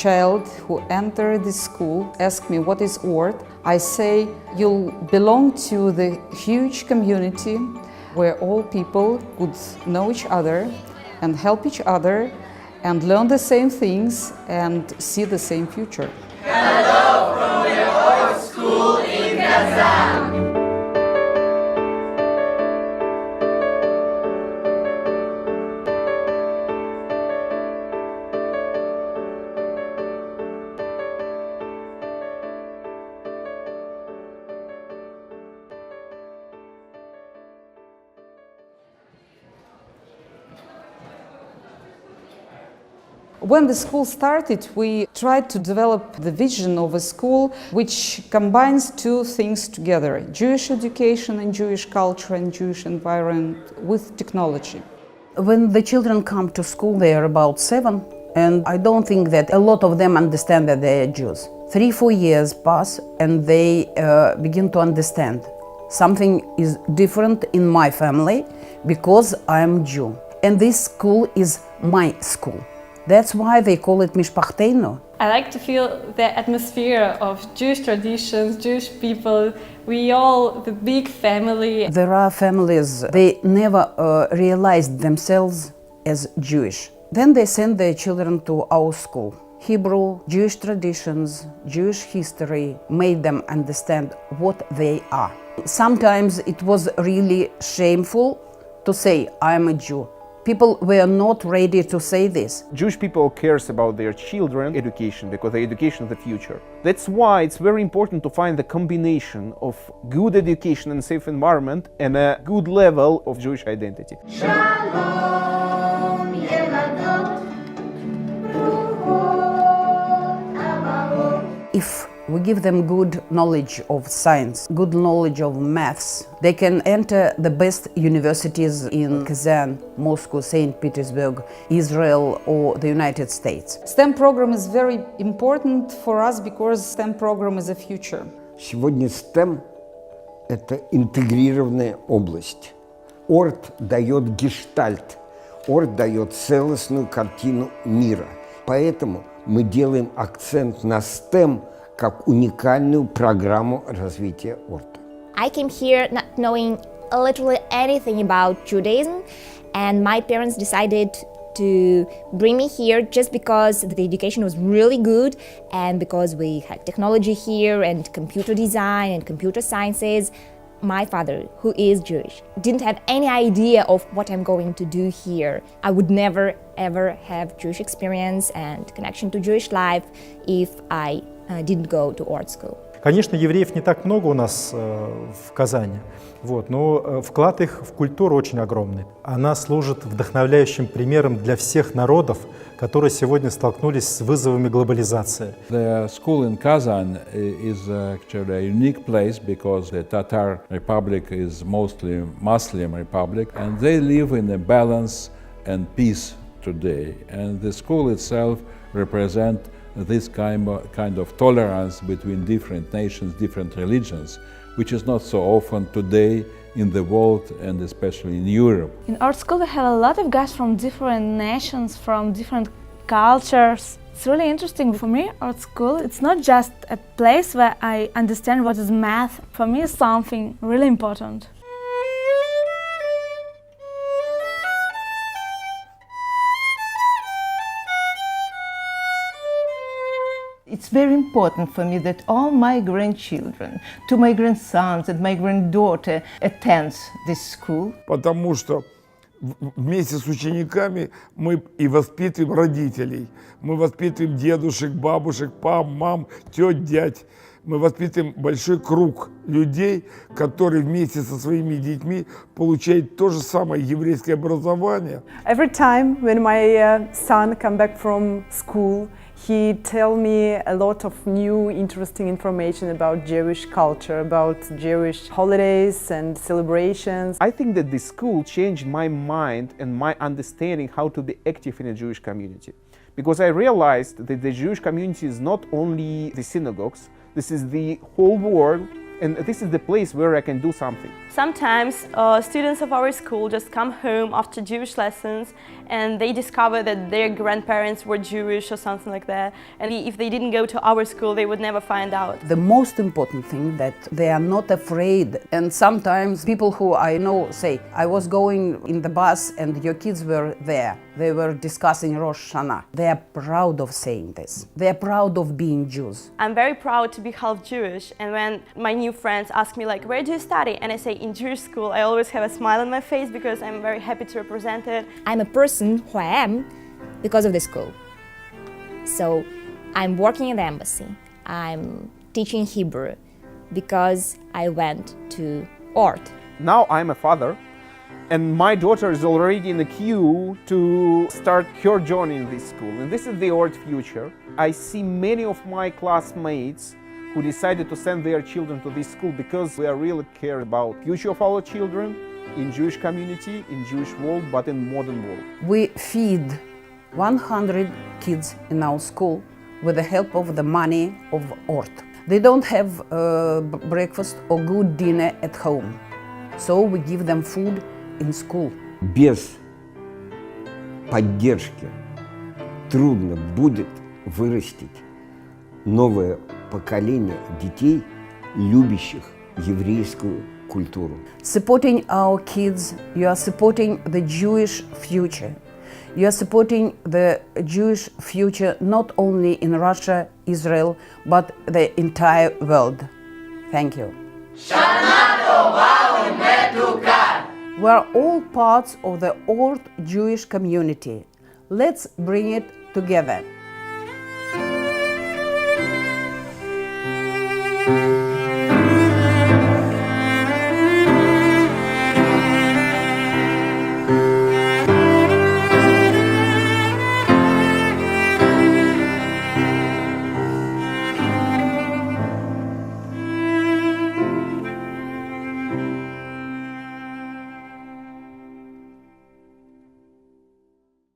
child who enters this school asks me what is ORT, I say you'll belong to the huge community where all people could know each other and help each other and learn the same things and see the same future. Hello from the ORT school in Kazan! When the school started, we tried to develop the vision of a school which combines two things together: Jewish education and Jewish culture and Jewish environment with technology. When the children come to school, they are about 7, and I don't think that a lot of them understand that they are Jews. 3-4 years pass and they begin to understand something is different in my family because I am Jew. And this school is my school. That's why they call it Mishpachtenu. I like to feel the atmosphere of Jewish traditions, Jewish people. We all, the big family. There are families, they never realized themselves as Jewish. Then they send their children to our school. Hebrew, Jewish traditions, Jewish history made them understand what they are. Sometimes it was really shameful to say, I'm a Jew. People were not ready to say this. Jewish people cares about their children's education because their education is the future. That's why it's very important to find the combination of good education and safe environment and a good level of Jewish identity. Shalom, Yeladot, If we give them good knowledge of science, good knowledge of maths, they can enter the best universities in Kazan, Moscow, St. Petersburg, Israel, or the United States. STEM program is very important for us because STEM program is the future. Сегодня STEM – это интегрированная область. ORT дает гештальт, ORT дает целостную картину мира. Поэтому мы делаем акцент на STEM как уникальную программу развития ORT. I came here not knowing literally anything about Judaism, and my parents decided to bring me here just because the education was really good and because we had technology here and computer design and computer sciences. My father, who is Jewish, didn't have any idea of what I'm going to do here. I would never ever have Jewish experience and connection to Jewish life if I didn't go to ORT school. Конечно, евреев не так много у нас в Казани, но вклад их в культуру очень огромный. Она служит вдохновляющим примером для всех народов, которые сегодня столкнулись с вызовами глобализации. The school in Kazan is actually a unique place because the Tatar Republic is mostly Muslim republic, and they live in a balance and peace today. And the school itself represents this kind of tolerance between different nations, different religions, which is not so often today in the world and especially in Europe. In our school we have a lot of guys from different nations, from different cultures. It's really interesting. For me, our school, it's not just a place where I understand what is math. For me, it's something really important. It's very important for me that all my grandchildren, to my grandsons and my granddaughter, attends this school. Потому что вместе с учениками мы и воспитываем родителей. Мы воспитываем дедушек, бабушек, пап, мам, тёть, дядь. Мы воспитываем большой круг людей, которые вместе со своими детьми получают то же самое еврейское образование. Every time when my son come back from school, he tell me a lot of new interesting information about Jewish culture, about Jewish holidays and celebrations. I think that this school changed my mind and my understanding how to be active in a Jewish community. Because I realized that the Jewish community is not only the synagogues, this is the whole world, And this is the place where I can do something. Sometimes students of our school just come home after Jewish lessons and they discover that their grandparents were Jewish or something like that. And if they didn't go to our school, they would never find out. The most important thing that they are not afraid. And sometimes people who I know say, I was going in the bus and your kids were there. They were discussing Rosh Hashanah. They are proud of saying this. They are proud of being Jews. I'm very proud to be half Jewish, and when my new friends ask me like, where do you study? And I say in Jewish school, I always have a smile on my face because I'm very happy to represent it. I'm a person who I am because of the school. So I'm working in the embassy. I'm teaching Hebrew because I went to ORT. Now I'm a father, and my daughter is already in the queue to start her journey in this school. And this is the ORT future. I see many of my classmates who decided to send their children to this school because we are really care about future of our children in Jewish community, in Jewish world, but in modern world. We feed 100 kids in our school with the help of the money of ORT. They don't have breakfast or good dinner at home, so we give them food in school. Без поддержки трудно будет вырастить новое поколение детей, любящих еврейскую культуру. Supporting our kids, you are supporting the Jewish future. You are supporting the Jewish future not only in Russia, Israel, but the entire world. Thank you. We are all parts of the ORT Jewish community. Let's bring it together.